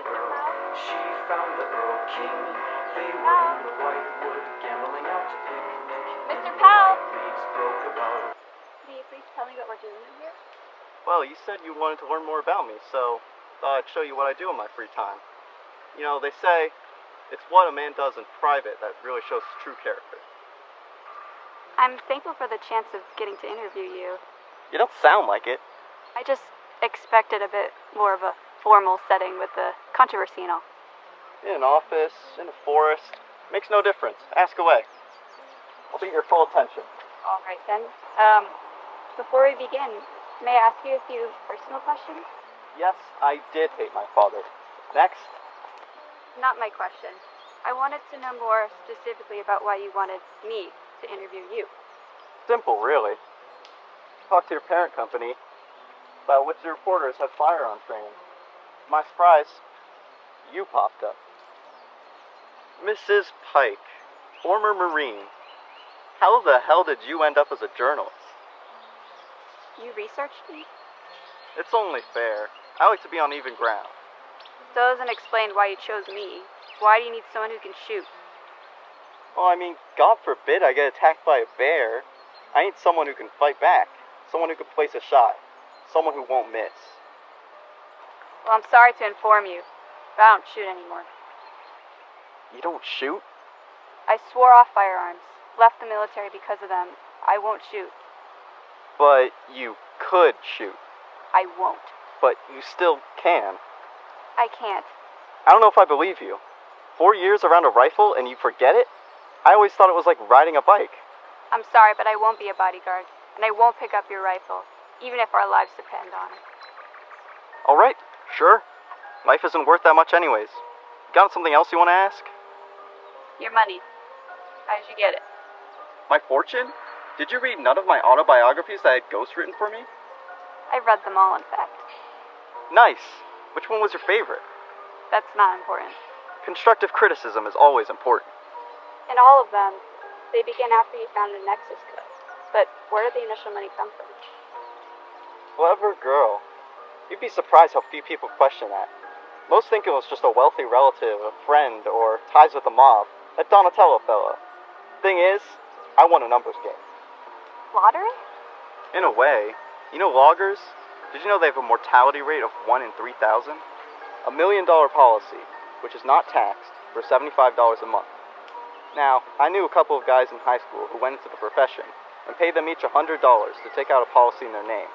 Powell? She found the Earl King. They were in the Whitewood, gambling out to picnic. Mr. Powell! Leaves broke about. Can you please tell me what we're doing in here? Well, you said you wanted to learn more about me, so thought I'd show you what I do in my free time. You know, they say it's what a man does in private that really shows his true character. I'm thankful for the chance of getting to interview you. You don't sound like it. I just expected a bit more of a formal setting with the controversy and all. In an office, in a forest, makes no difference. Ask away. I'll be your full attention. All right then. Before we begin, may I ask you a few personal questions? Yes, I did hate my father. Next. Not my question. I wanted to know more specifically about why you wanted me to interview you. Simple, really. Talk to your parent company about which the reporters have firearm training. To my surprise, you popped up. Mrs. Pyke, former Marine. How the hell did you end up as a journalist? You researched me? It's only fair. I like to be on even ground. Still doesn't explain why you chose me. Why do you need someone who can shoot? Well, I mean, God forbid I get attacked by a bear. I need someone who can fight back. Someone who can place a shot. Someone who won't miss. Well, I'm sorry to inform you, but I don't shoot anymore. You don't shoot? I swore off firearms. Left the military because of them. I won't shoot. But you could shoot. I won't. But you still can. I can't. I don't know if I believe you. 4 years around a rifle and you forget it? I always thought it was like riding a bike. I'm sorry, but I won't be a bodyguard. And I won't pick up your rifle, even if our lives depend on it. Alright, sure. Life isn't worth that much anyways. Got something else you want to ask? Your money. How did you get it? My fortune? Did you read none of my autobiographies that had ghosts written for me? I've read them all, in fact. Nice. Which one was your favorite? That's not important. Constructive criticism is always important. In all of them, they begin after you found a Nexus code. But where did the initial money come from? Clever girl. You'd be surprised how few people question that. Most think it was just a wealthy relative, a friend, or ties with the mob. That Donatello fella. Thing is, I won a numbers game. Lottery? In a way. You know loggers? Did you know they have a mortality rate of 1 in 3,000? $1 million policy, which is not taxed, for $75 a month. Now, I knew a couple of guys in high school who went into the profession and paid them each $100 to take out a policy in their name.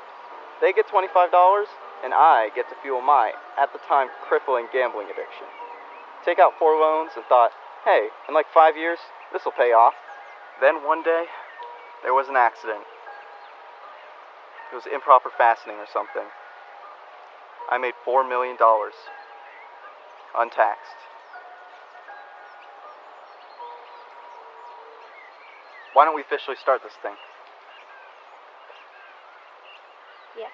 They get $25, and I get to fuel my, at the time, crippling gambling addiction. Take out 4 loans and thought, hey, in like 5 years, this will pay off. Then one day, there was an accident. It was improper fastening or something. I made $4 million. Untaxed. Why don't we officially start this thing? Yes.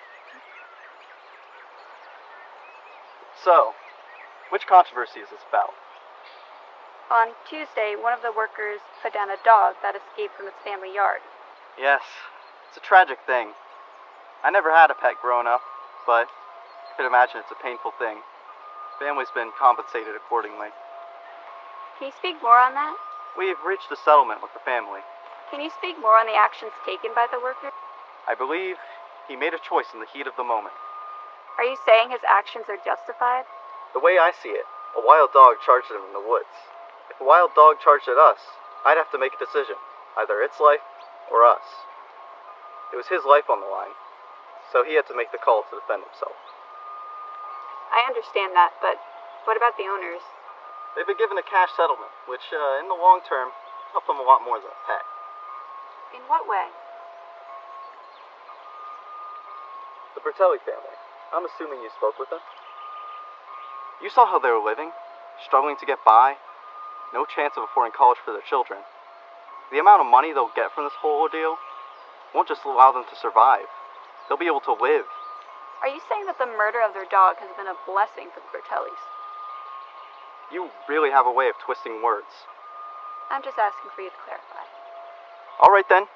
So, which controversy is this about? On Tuesday, one of the workers put down a dog that escaped from its family yard. Yes, it's a tragic thing. I never had a pet growing up, but I could imagine it's a painful thing. Family's been compensated accordingly. Can you speak more on that? We've reached a settlement with the family. Can you speak more on the actions taken by the worker? I believe he made a choice in the heat of the moment. Are you saying his actions are justified? The way I see it, a wild dog charged him in the woods. If a wild dog charged at us, I'd have to make a decision, either its life or us. It was his life on the line, so he had to make the call to defend himself. I understand that, but what about the owners? They've been given a cash settlement, which, in the long term, helped them a lot more than a pet. In what way? The Bertelli family. I'm assuming you spoke with them? You saw how they were living, struggling to get by, no chance of affording college for their children. The amount of money they'll get from this whole ordeal won't just allow them to survive. They'll be able to live. Are you saying that the murder of their dog has been a blessing for the Bertellis? You really have a way of twisting words. I'm just asking for you to clarify. All right then.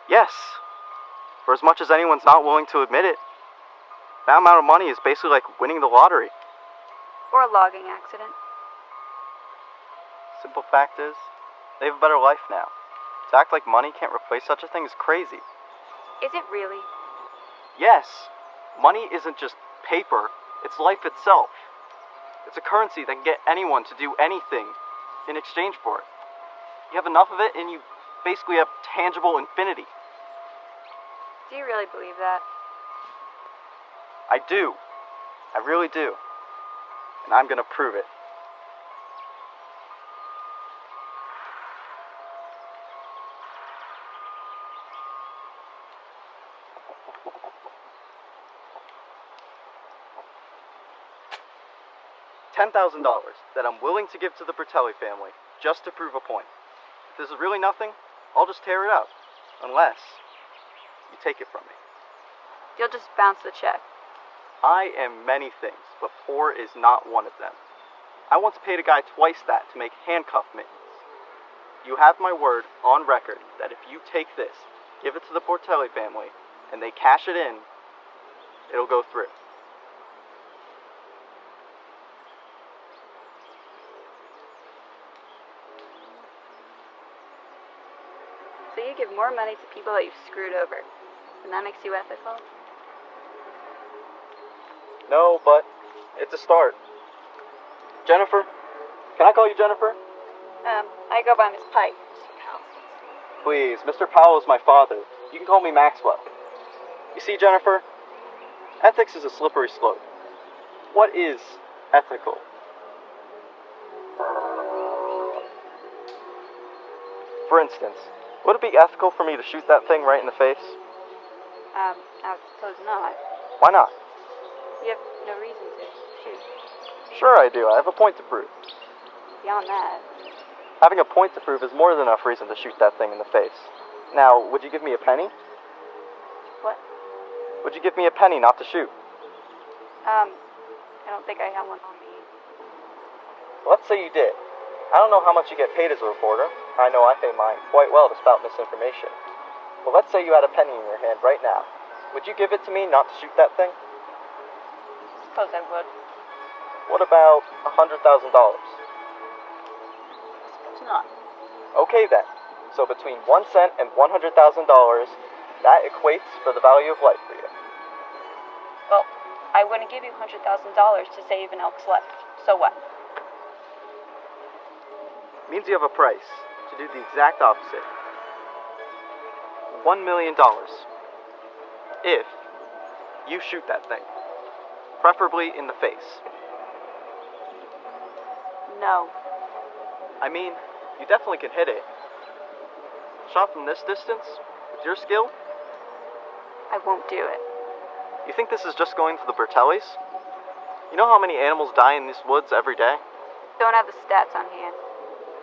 Yes. For as much as anyone's not willing to admit it, that amount of money is basically like winning the lottery. Or a logging accident. Simple fact is, they have a better life now. To act like money can't replace such a thing is crazy. Is it really? Yes, money isn't just paper, it's life itself. It's a currency that can get anyone to do anything in exchange for it. You have enough of it and you basically have tangible infinity. Do you really believe that? I do. I really do. And I'm gonna prove it. $10,000 that I'm willing to give to the Bertelli family just to prove a point. If this is really nothing, I'll just tear it up. Unless you take it from me. You'll just bounce the check. I am many things, but poor is not one of them. I once paid a guy twice that to make handcuff mittens. You have my word on record that if you take this, give it to the Bertelli family, and they cash it in, it'll go through. So you give more money to people that you've screwed over, and that makes you ethical? No, but it's a start. Jennifer? Can I call you Jennifer? I go by Miss Pyke. Please, Mr. Powell is my father. You can call me Maxwell. You see, Jennifer, ethics is a slippery slope. What is ethical? For instance, would it be ethical for me to shoot that thing right in the face? I suppose not. Why not? You have no reason to shoot. Sure I do. I have a point to prove. Beyond that. Having a point to prove is more than enough reason to shoot that thing in the face. Now, would you give me a penny? What? Would you give me a penny not to shoot? I don't think I have one on me. Let's say you did. I don't know how much you get paid as a reporter. I know I pay mine quite well to spout misinformation. But let's say you had a penny in your hand right now. Would you give it to me not to shoot that thing? Suppose I would. What about $100,000? Suppose not. Okay then. So between 1 cent and $100,000, that equates for the value of life for you. Well, I wouldn't give you $100,000 to save an elk's life. So what? Means you have a price to do the exact opposite. $1 million. If you shoot that thing. Preferably in the face. No. I mean, you definitely can hit it. Shot from this distance, with your skill? I won't do it. You think this is just going for the Bertellis? You know how many animals die in these woods every day? Don't have the stats on hand.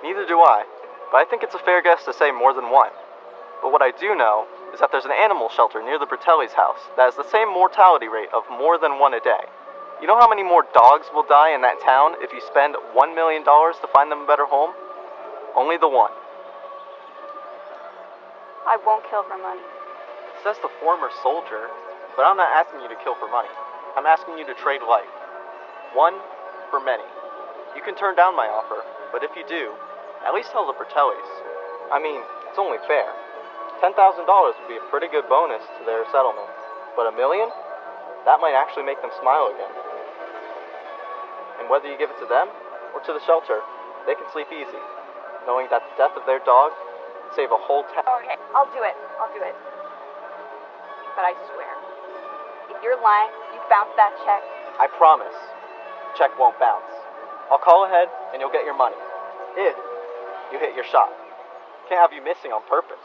Neither do I, but I think it's a fair guess to say more than one. But what I do know is that there's an animal shelter near the Bertelli's house that has the same mortality rate of more than one a day. You know how many more dogs will die in that town if you spend $1 million to find them a better home? Only the one. I won't kill for money. Says the former soldier, but I'm not asking you to kill for money. I'm asking you to trade life. One for many. You can turn down my offer, but if you do, at least tell the Bertellis. I mean, it's only fair. $10,000 would be a pretty good bonus to their settlement. But $1 million? That might actually make them smile again. And whether you give it to them or to the shelter, they can sleep easy, knowing that the death of their dog would save a whole town. Okay, I'll do it. But I swear, if you're lying, you bounce that check. I promise, the check won't bounce. I'll call ahead and you'll get your money. If you hit your shot. Can't have you missing on purpose.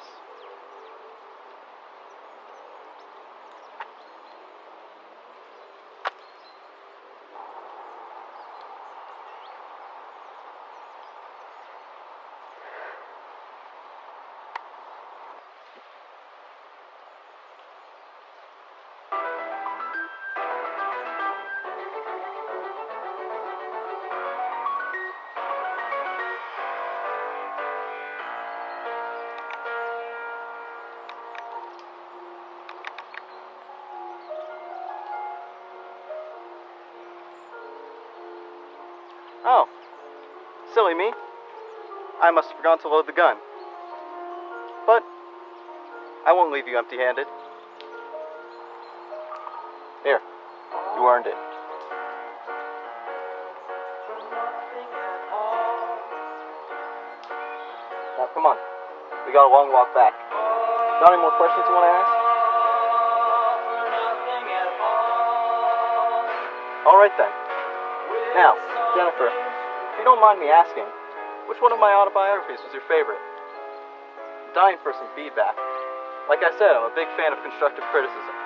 Oh, silly me. I must have forgotten to load the gun. But I won't leave you empty-handed. Here, you earned it. Now, come on. We got a long walk back. Got any more questions you want to ask? All right, then. Now, Jennifer, if you don't mind me asking, which one of my autobiographies was your favorite? I'm dying for some feedback. Like I said, I'm a big fan of constructive criticism.